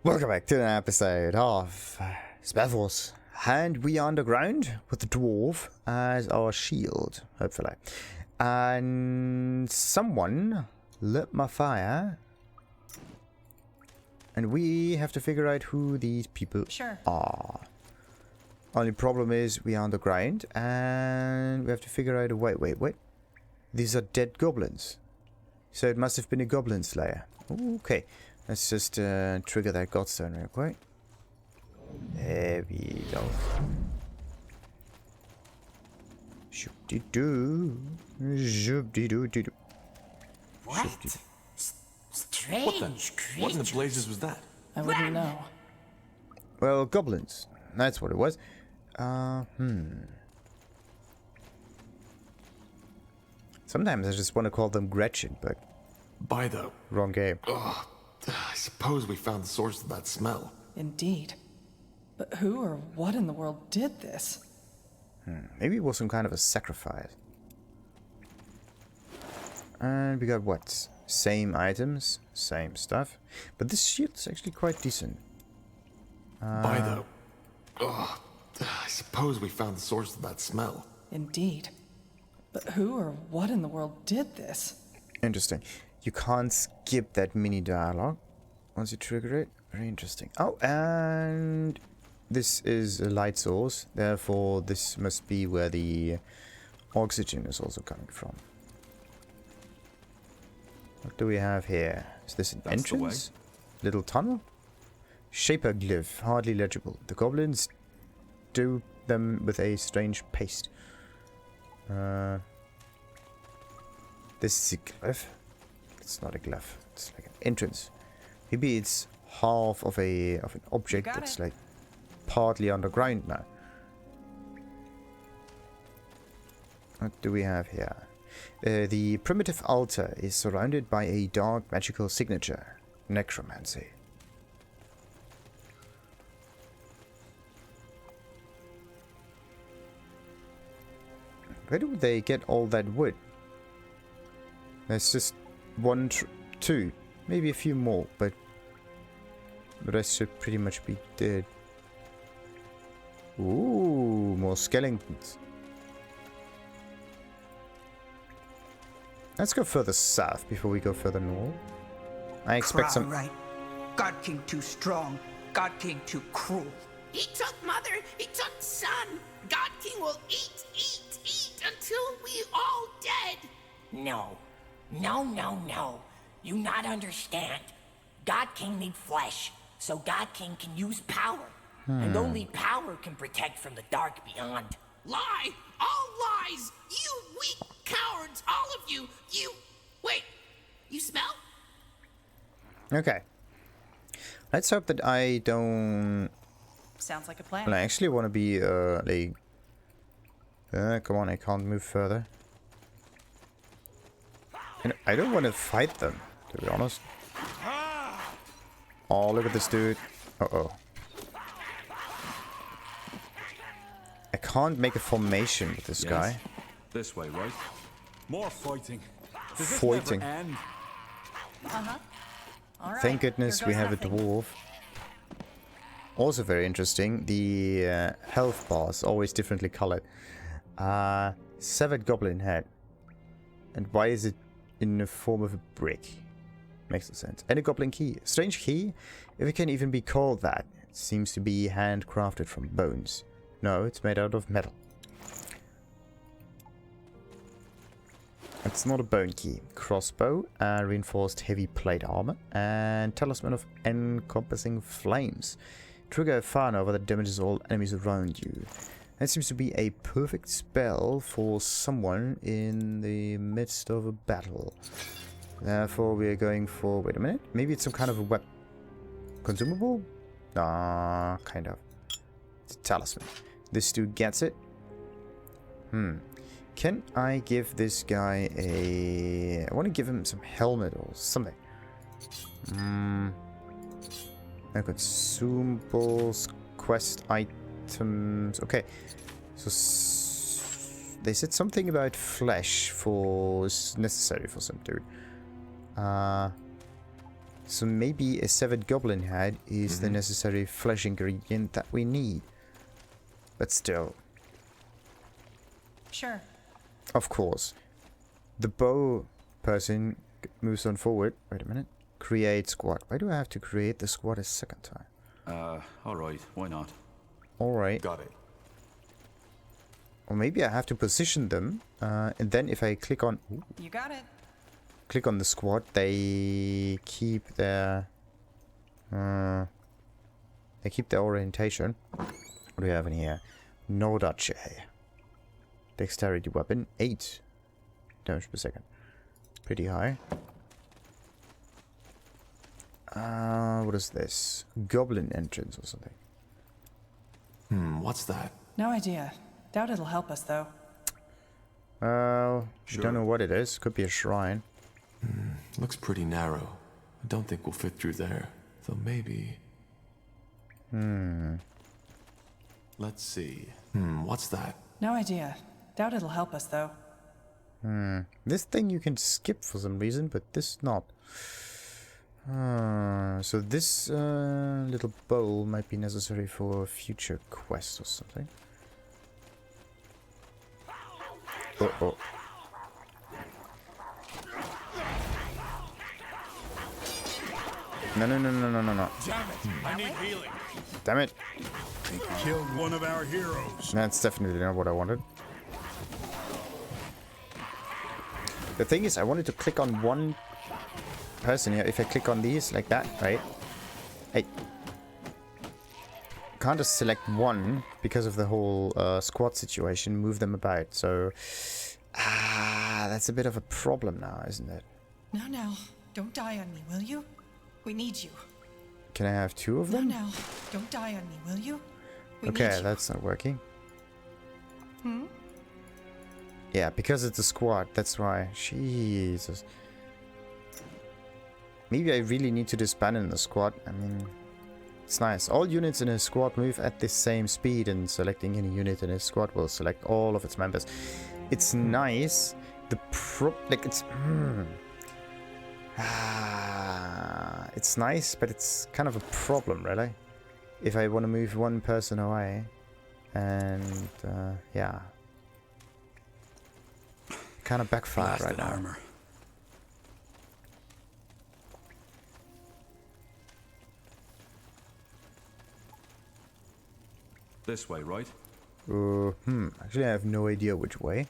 Welcome back to an episode of Spellforce, and we are underground with the dwarf as our shield, hopefully. And someone lit my fire, and we have to figure out who these people are. Only problem is we are underground, and we have to figure out a wait. These are dead goblins, so it must have been a goblin slayer. Okay. Let's just trigger that godstone real quick. There we go. Shoop-de-doo. Shoop-de-doo-de-doo. What? Strange creature. What in the blazes was that? I wouldn't know. Well, goblins. That's what it was. Sometimes I just want to call them Gretchen, but... By the... wrong game. Ugh. I suppose we found the source of that smell. Indeed. But who or what in the world did this? Maybe it was some kind of a sacrifice. And we got what? Same items, same stuff. But this shield's actually quite decent. By the... Ugh. I suppose we found the source of that smell. Indeed. But who or what in the world did this? Interesting. You can't skip that mini dialogue once you trigger it. Very interesting. Oh, and this is a light source. Therefore, this must be where the oxygen is also coming from. What do we have here? Is this an entrance? Little tunnel? Shaper glyph. Hardly legible. The goblins do them with a strange paste. This is a glyph. It's not a glyph. It's like an entrance. Maybe it's half of an object that's like partly underground now. What do we have here? The primitive altar is surrounded by a dark magical signature, necromancy. Where do they get all that wood? There's just one, two, maybe a few more, but the rest should pretty much be dead. Ooh, more skeletons. Let's go further south before we go further north. I expect some... Right. God King too strong. God King too cruel. He took mother, he took son. God King will eat until we all dead. No. You not understand. God King need flesh, so God King can use power. And only power can protect from the dark beyond. Lie! All lies! You weak cowards, all of you! You... Wait, you smell? Okay. Let's hope that I don't... Sounds like a plan. Well, I actually want to be, like... come on, I can't move further. And I don't want to fight them, to be honest. Oh, look at this dude. Uh-oh. I can't make a formation with this guy. This way, right? More fighting. Fighting. All right. Thank goodness we have a dwarf. Also very interesting, the health bars always differently colored. Severed goblin head. And why is it in the form of a brick? Makes no sense. And a goblin key. Strange key, if it can even be called that. It seems to be handcrafted from bones. No, it's made out of metal. It's not a bone key. Crossbow, reinforced heavy plate armor, and talisman of encompassing flames. Trigger a fire nova that damages all enemies around you. That seems to be a perfect spell for someone in the midst of a battle. Therefore, we are going for... Wait a minute. Maybe it's some kind of a weapon. Consumable? Kind of. It's a talisman. This dude gets it. Can I give this guy a... I want to give him some helmet or something. No consumables, quest items. Okay. So they said something about flesh for... is necessary for some dude. So maybe a severed goblin head is the necessary flesh ingredient that we need. But still, Sure. of course, the bow person moves on forward. Wait a minute. Create squad. Why do I have to create the squad a second time? Alright, why not? Alright. Got it. Or maybe I have to position them. And then if I click on... Ooh, You got it. click on the squad, they keep their... they keep their orientation. What do we have in here? Northander. Dexterity weapon. 8 damage per second. Pretty high. What is this? Goblin entrance or something. What's that? No idea. Doubt it'll help us, though. You don't know what it is. Could be a shrine. Looks pretty narrow. I don't think we'll fit through there. So maybe... Let's see. What's that? No idea. Doubt it'll help us, though. This thing you can skip for some reason, but this not. So this little bowl might be necessary for a future quest or something. Oh. No. Damn it! I need healing. Damn it. They killed one of our heroes. That's definitely not what I wanted. The thing is, I wanted to click on one person here. If I click on these like that, right? I can't just select one because of the whole squad situation, move them about. So, that's a bit of a problem now, isn't it? No. Don't die on me, will you? We need you. Can I have 2 of them? No. Don't die on me, will you? We need Okay, you. that's not working. Yeah, because it's a squad, that's why. Jesus. Maybe I really need to disband in the squad. I mean, it's nice. All units in a squad move at the same speed, and selecting any unit in a squad will select all of its members. It's nice. It's nice, but it's kind of a problem, really. If I want to move one person away, and yeah, kind of backfire right now. Armor. This way, right? Actually, I have no idea which way.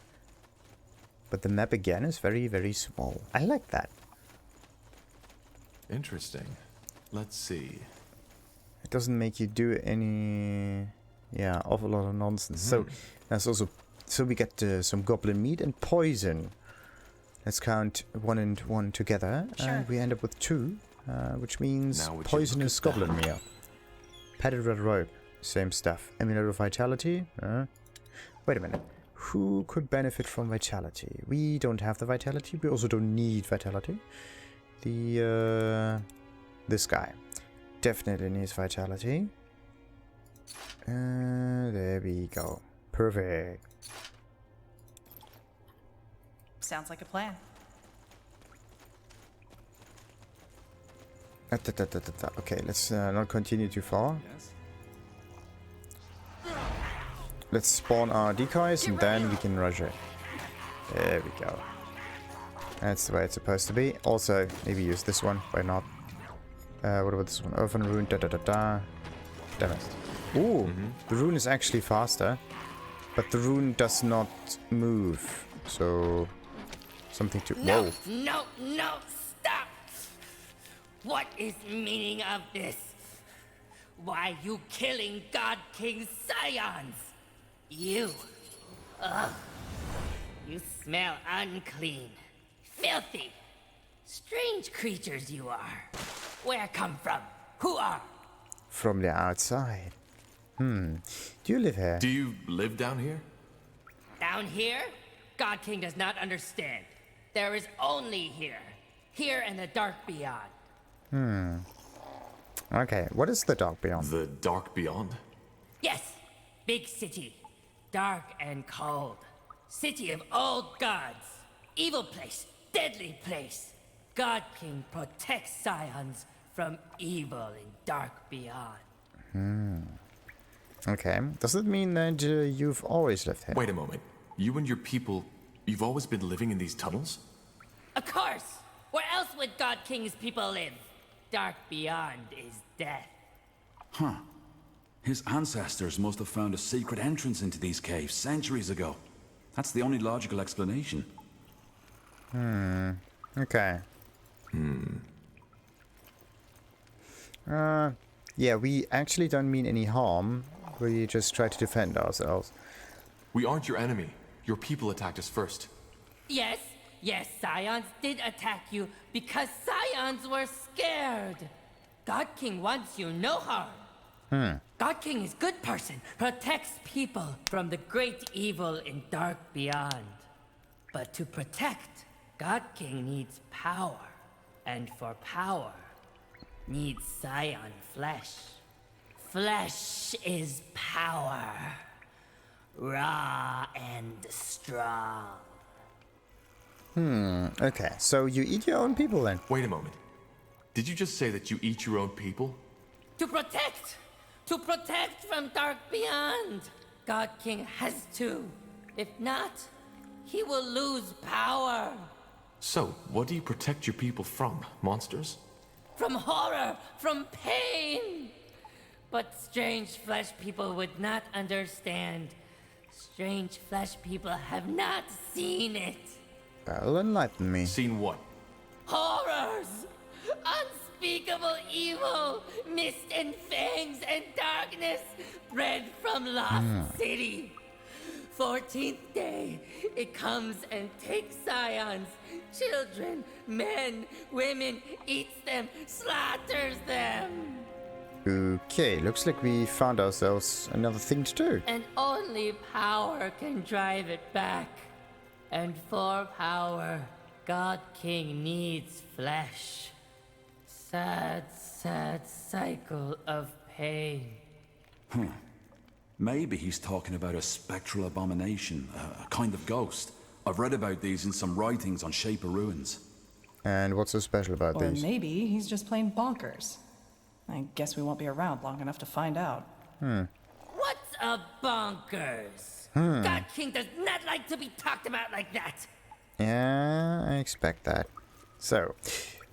But the map again is very, very small. I like that. Interesting. Let's see. It doesn't make you do any, awful lot of nonsense. So that's also, so we get some goblin meat and poison. Let's count 1 and 1 together, Sure. and we end up with 2, which means Now would you poisonous look at goblin that? meal. Padded red robe, same stuff. Amulet of vitality. Wait a minute. Who could benefit from vitality? We don't have the vitality. We also don't need vitality. This guy definitely needs vitality. There we go. Perfect. Sounds like a plan. Okay, let's not continue too far. Yes. Let's spawn our decoys and then we can rush it. There we go. That's the way it's supposed to be. Also, maybe use this one. Why not? What about this one? Open rune. Damn it. Ooh, the rune is actually faster, but the rune does not move. So, something to. Whoa. No, stop! What is meaning of this? Why you killing God King Scions? You. Ugh. You smell unclean. Filthy. Strange creatures you are. Where come from? Who are? From the outside. Do you live here? Do you live down here? Down here? God King does not understand. There is only here. Here and the dark beyond. Okay, what is the dark beyond? The dark beyond? Yes, big city. Dark and cold. City of old gods. Evil place. Deadly place. God King protects Scions from evil and dark beyond. Okay. Does that mean that you've always lived here? Wait a moment. You and your people, you've always been living in these tunnels? Of course! Where else would God King's people live? Dark beyond is death. Huh. His ancestors must have found a secret entrance into these caves centuries ago. That's the only logical explanation. Okay. Yeah, we actually don't mean any harm. We just try to defend ourselves. We aren't your enemy. Your people attacked us first. Yes, Scions did attack you because Scions were scared. God King wants you no harm. God King is good person, protects people from the great evil in dark beyond. But to protect, God King needs power. And for power, needs Scion flesh. Flesh is power. Raw and strong. Okay, so you eat your own people then? Wait a moment. Did you just say that you eat your own people? To protect! To protect from dark beyond! God King has to. If not, he will lose power. So, what do you protect your people from? Monsters? From horror, from pain. But strange flesh people would not understand. Strange flesh people have not seen it. Well, enlighten me. Seen what? Horrors! Unspeakable evil! Mist and fangs and darkness bred from Lost City. 14th day, it comes and takes Scions, children, men, women, eats them, slaughters them. Okay, looks like we found ourselves another thing to do. And only power can drive it back. And for power, God King needs flesh. Sad, sad cycle of pain. Maybe he's talking about a spectral abomination, a kind of ghost. I've read about these in some writings on Shape of Ruins. And what's so special about Or these? maybe he's just plain bonkers. I guess we won't be around long enough to find out. What's a bonkers? God King does not like to be talked about like that. Yeah, I expect that. So,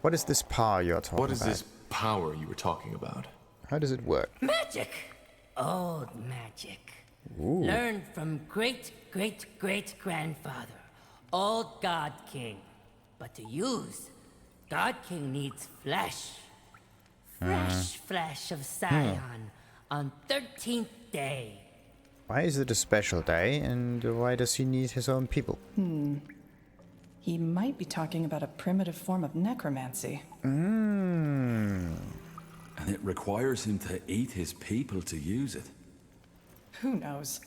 what is this power you're talking about? What is this power you were talking about? How does it work? Magic! Old magic. Learned from great-great-great-grandfather. Old God King. But to use, God King needs flesh. Fresh flesh of Scion on 13th day. Why is it a special day, and why does he need his own people? He might be talking about a primitive form of necromancy. And it requires him to eat his people to use it. Who knows?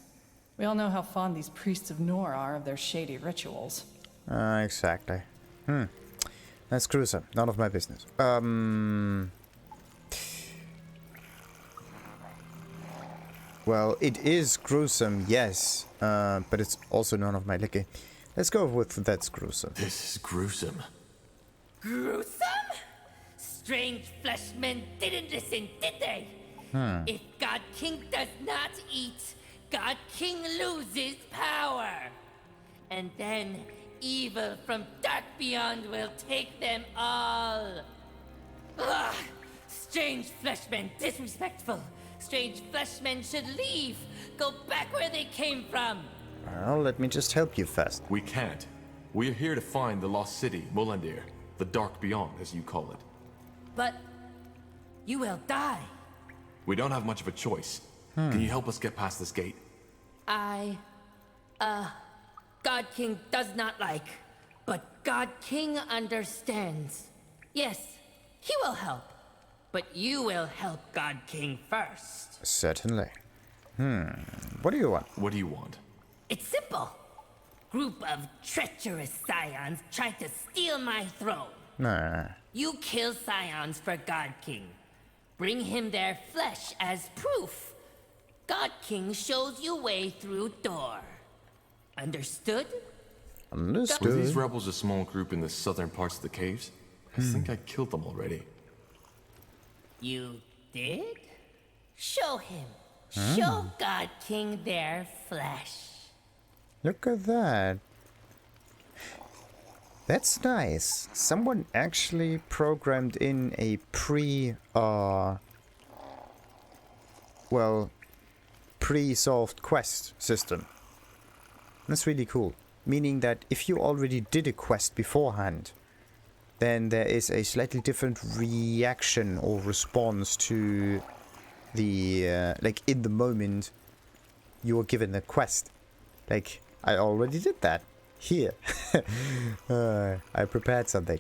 We all know how fond these priests of Nor are of their shady rituals. Exactly. That's gruesome. None of my business. Well, it is gruesome, yes. But it's also none of my liquor. Let's go with that's gruesome. This is gruesome. Gruesome? Strange fleshmen didn't listen, did they? If God King does not eat, God King loses power. And then evil from dark beyond will take them all. Ugh! Strange fleshmen, disrespectful. Strange fleshmen should leave. Go back where they came from. Well, let me just help you first. We can't. We are here to find the lost city, Mulandir. The dark beyond, as you call it. But you will die. We don't have much of a choice. Can you help us get past this gate? God King does not like, but God King understands. Yes, he will help, but you will help God King first. Certainly. What do you want? What do you want? It's simple. Group of treacherous Scions tried to steal my throne. Nah. You kill Scions for God King. Bring him their flesh as proof. God King shows you way through door. Understood? Were Understood. these rebels a small group in the southern parts of the caves? I think I killed them already. You did? Show him. Show God King their flesh. Look at that. That's nice. Someone actually programmed in a pre-solved quest system. That's really cool. Meaning that if you already did a quest beforehand, then there is a slightly different reaction or response to the, like, in the moment you were given the quest. Like, I already did that. Here. I prepared something.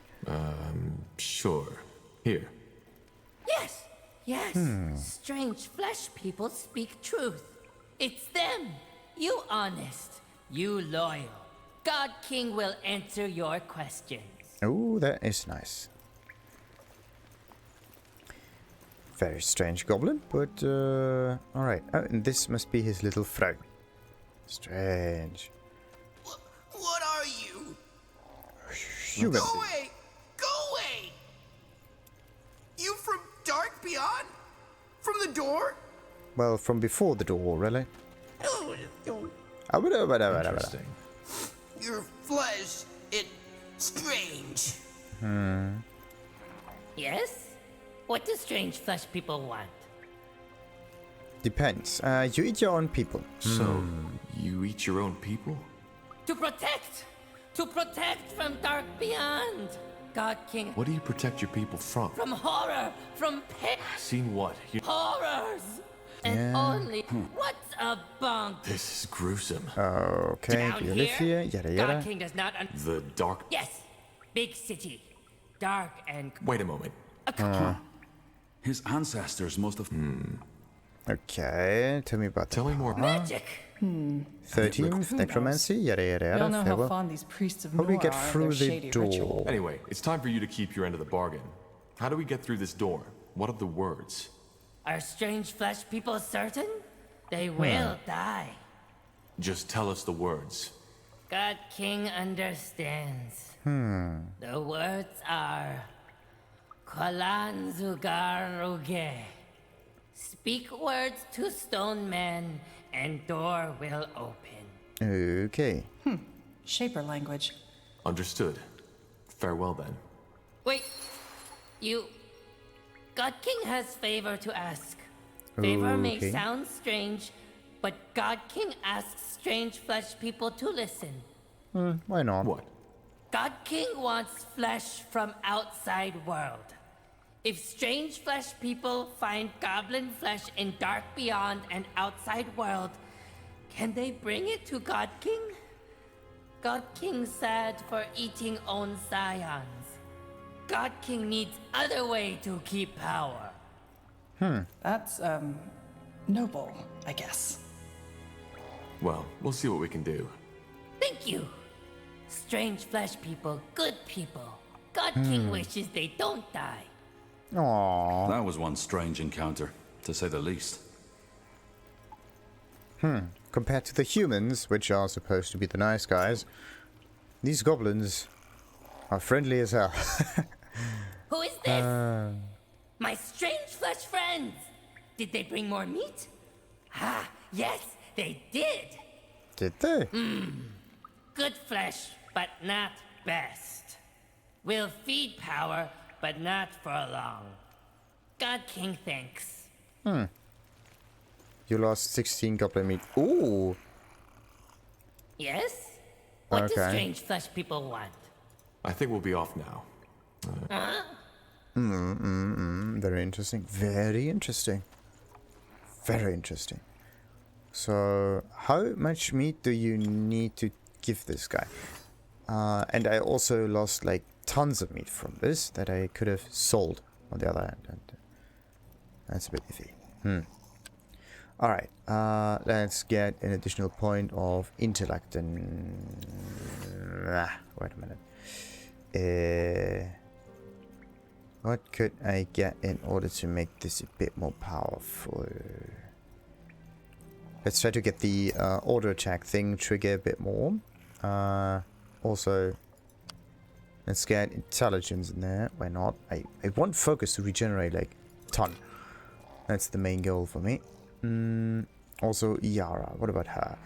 Sure. Here. Yes, yes. Strange flesh people speak truth. It's them. You honest. You loyal. God King will answer your questions. Oh, that is nice. Very strange goblin, but alright. Oh, and this must be his little throne. Strange. What are you? Human. Go away! Go away! You from Dark Beyond? From the door? Well, from before the door, really. Interesting. Your flesh, it's strange. Yes? What do strange flesh people want? Depends. You eat your own people. So, you eat your own people? To protect! To protect from Dark Beyond! God King, What do you protect your people from? from horror, from pain, Seen what? horrors! And only, what's a bunk? This is gruesome. Okay, Down you live here, yada God yada. King does not The dark... Yes! Big city. Dark and... Wait a moment. His ancestors must have... Okay, tell me about Tell me more. Magic! 13th, necromancy, yada yada We all yada. know how Farewell. fond these priests of How do we Nor get are of through their the shady door? ritual. Anyway, it's time for you to keep your end of the bargain. How do we get through this door? What of the words? Are strange flesh people certain? They will die. Just tell us the words. God King understands. The words are... Kwalan Zugaruge. Speak words to stone men, and door will open. Okay. Shaper language. Understood. Farewell then. Wait, you... God King has favor to ask. Favor may Okay. sound strange, but God King asks strange flesh people to listen. Why not? What? God King wants flesh from outside world. If strange flesh people find goblin flesh in Dark Beyond and outside world, can they bring it to God King? God King sad for eating own scions. God King needs other way to keep power. That's, noble, I guess. Well, we'll see what we can do. Thank you. Strange flesh people, good people. God King wishes they don't die. Aww. That was one strange encounter, to say the least. Compared to the humans, which are supposed to be the nice guys, these goblins are friendly as hell. Who is this? My strange flesh friends. Did they bring more meat? Ah, yes, they did. Did they? Good flesh, but not best. Will feed power, but not for long. God King thanks. You lost 16 goblin meat. Ooh. Yes? What do Okay. strange flesh people want? I think we'll be off now. Very interesting. Very interesting. Very interesting. So, how much meat do you need to give this guy? And I also lost like tons of meat from this that I could have sold on the other hand. And that's a bit iffy. Alright, let's get an additional point of intellect and... wait a minute. What could I get in order to make this a bit more powerful? Let's try to get the auto attack thing trigger a bit more. Also, let's get intelligence in there. Why not? I want focus to regenerate like ton. That's the main goal for me. Also, Yara. What about her?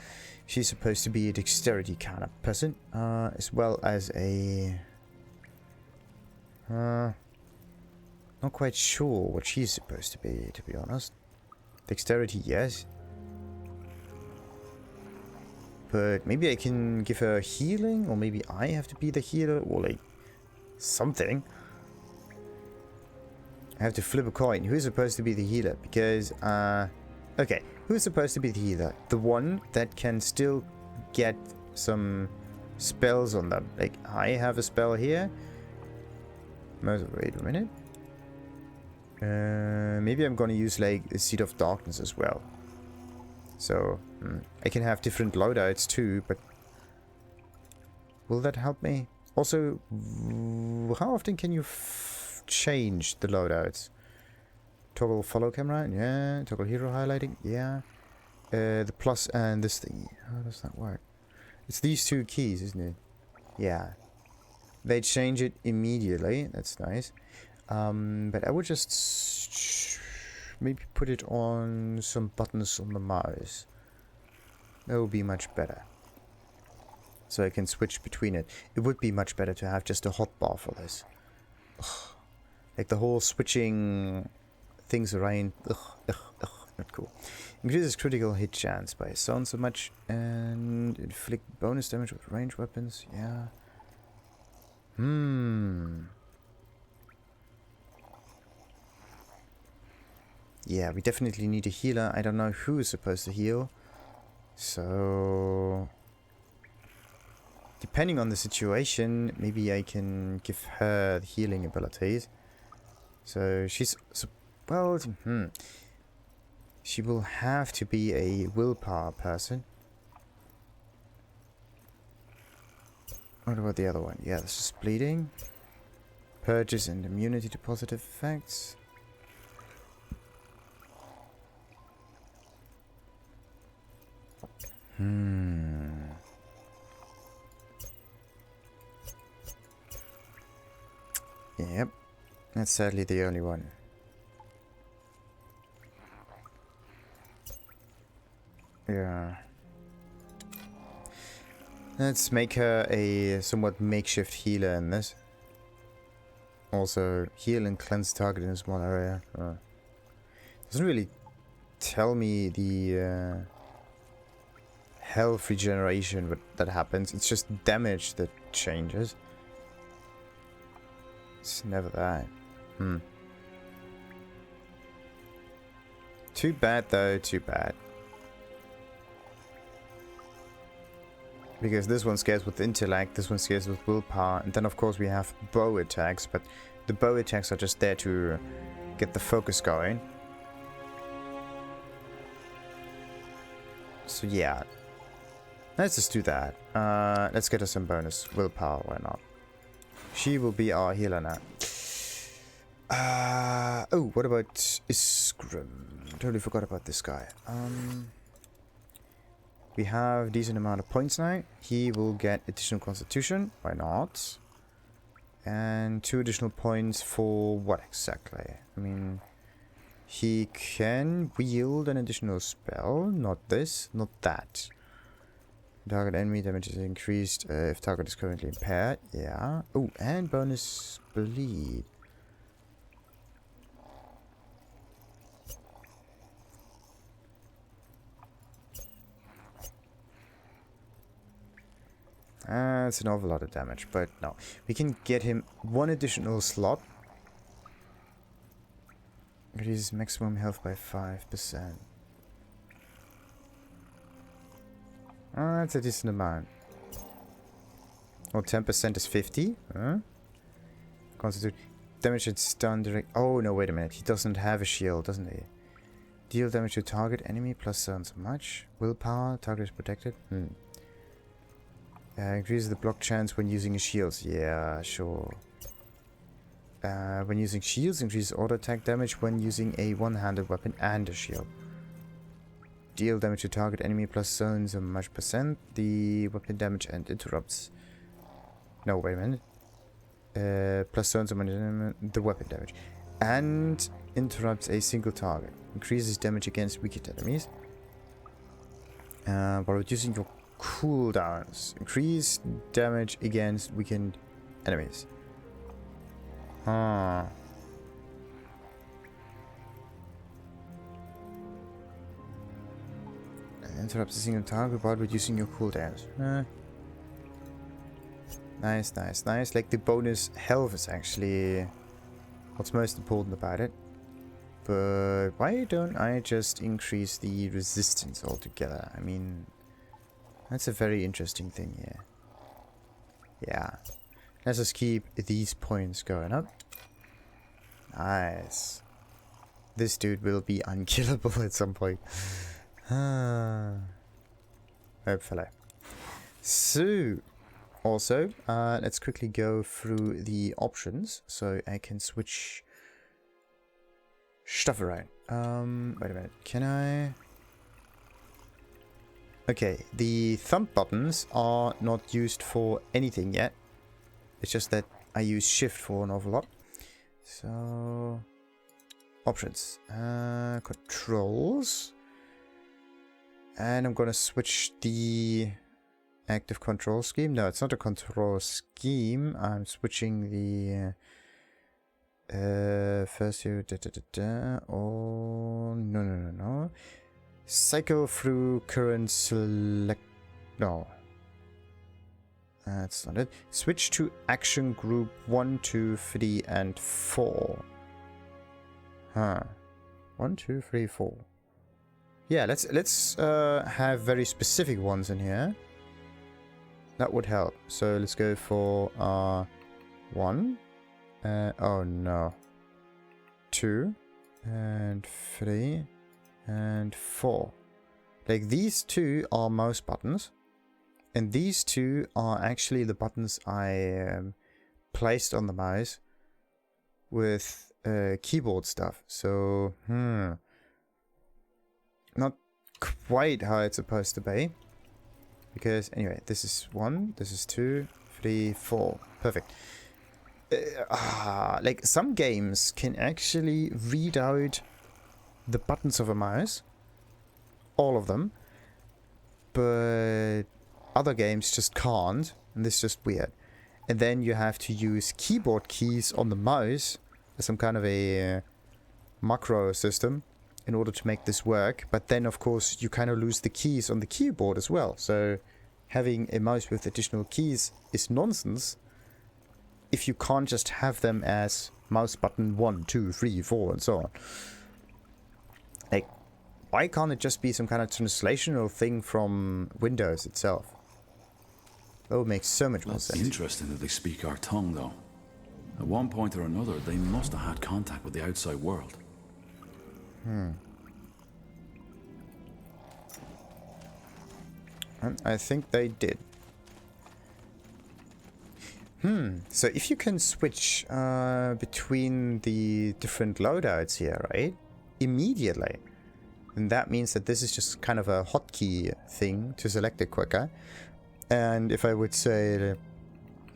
She's supposed to be a dexterity kind of person, as well as a... not quite sure what she's supposed to be honest. Dexterity, yes. But maybe I can give her healing, or maybe I have to be the healer, or like something. I have to flip a coin. Who's supposed to be the healer? Because, okay, who's supposed to be the healer? The one that can still get some spells on them. Like, I have a spell here. Wait a minute. Maybe I'm gonna use, like, the Seed of Darkness as well. So, I can have different loadouts too, but... will that help me? Also, how often can you change the loadouts? Toggle follow camera, yeah. Toggle hero highlighting, yeah. The plus and this thing. How does that work? It's these two keys, isn't it? Yeah. They change it immediately. That's nice. But I would just maybe put it on some buttons on the mouse. That would be much better. So I can switch between it. It would be much better to have just a hotbar for this. Ugh. Like the whole switching things around. Not cool. Increases critical hit chance by sound so much and inflict bonus damage with ranged weapons. Yeah. Yeah, we definitely need a healer. I don't know who is supposed to heal. So... depending on the situation, maybe I can give her the healing abilities. So she's... well, she will have to be a willpower person. What about the other one? Yeah, this is bleeding. Purges and immunity to positive effects. Yep. That's sadly the only one. Yeah. Let's make her a somewhat makeshift healer in this. Also, heal and cleanse target in a small area. Doesn't really tell me the health regeneration that happens. It's just damage that changes. It's never that. Too bad though, too bad. Because this one scares with intellect, this one scares with willpower, and then of course we have bow attacks, but the bow attacks are just there to get the focus going. So yeah. Let's just do that. Let's get us some bonus willpower, why not? She will be our healer now. Oh, what about Iskrim? Totally forgot about this guy. We have a decent amount of points now. He will get additional constitution. Why not? And 2 additional points for what exactly? I mean, he can wield an additional spell. Not this, not that. Target enemy damage is increased if target is currently impaired. Yeah. Oh, and bonus bleed. It's an awful lot of damage, but no. We can get him 1 additional slot. Reduces maximum health by 5%. That's a decent amount. Or 10% is 50. Constitute damage at stun direct. Oh no, wait a minute. He doesn't have a shield, doesn't he? Deal damage to target enemy plus so much. Willpower, target is protected. Increases the block chance when using shields. Yeah, sure. When using shields, increases auto attack damage when using a one-handed weapon and a shield. Deal damage to target enemy plus zones a much percent. The weapon damage and interrupts. No, wait a minute. Plus zones a the weapon damage. And interrupts a single target. Increases damage against weakened enemies. By reducing your cooldowns. Increase damage against weakened enemies. Huh. Interrupts a single target while reducing your cooldowns. Nice, nice, nice. Like the bonus health is actually what's most important about it. But why don't I just increase the resistance altogether? I mean, that's a very interesting thing here. Yeah. Let's just keep these points going up. Nice. This dude will be unkillable at some point. Hopefully. So, also, let's quickly go through the options so I can switch stuff around. Wait a minute. Can I? Okay, the thumb buttons are not used for anything yet. It's just that I use shift for an awful lot. So, options, controls. And I'm gonna switch the active control scheme. No, it's not a control scheme. I'm switching the first here. Oh no. Cycle through current select. No, that's not it. Switch to action group 1, 2, 3, and 4. Huh. 1, 2, 3, 4. Yeah, let's have very specific ones in here. That would help. So let's go for 1. Oh no. 2 and 3 and 4. Like these two are mouse buttons, and these two are actually the buttons I placed on the mouse with keyboard stuff. So not quite how it's supposed to be. Because, anyway, this is 1, this is 2, 3, 4. Perfect. Like, some games can actually read out the buttons of a mouse. All of them. But other games just can't. And this is just weird. And then you have to use keyboard keys on the mouse as some kind of a macro system in order to make this work. But then, of course, you kind of lose the keys on the keyboard as well. So having a mouse with additional keys is nonsense if you can't just have them as mouse button 1, 2, 3, 4, and so on. Like, why can't it just be some kind of translational thing from Windows itself? That would make so much more sense. It's interesting that they speak our tongue, though. At one point or another, they must have had contact with the outside world. I think they did. So if you can switch between the different loadouts here, right? Immediately. Then that means that this is just kind of a hotkey thing to select it quicker. And if I would say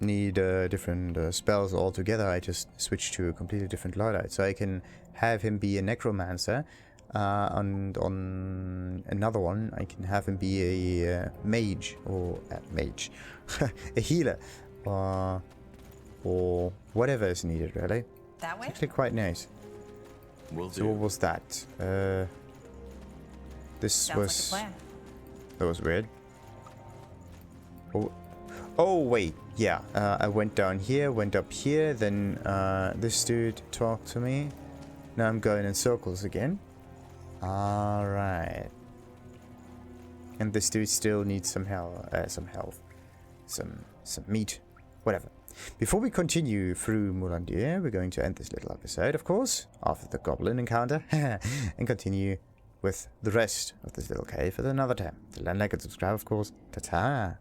need different spells altogether, I just switch to a completely different loadout. So I can have him be a necromancer. And on another one, I can have him be a mage, or mage, a healer, or whatever is needed, really. That way? It's actually quite nice. So what was that? This Sounds like a plan. That was weird. Oh wait, yeah. I went down here, went up here, then this dude talked to me. Now I'm going in circles again. Alright. And this dude still needs some health. Some meat. Whatever. Before we continue through Mulandir, we're going to end this little episode, of course, after the goblin encounter, and continue with the rest of this little cave at another time. So like and subscribe, of course. Ta-ta!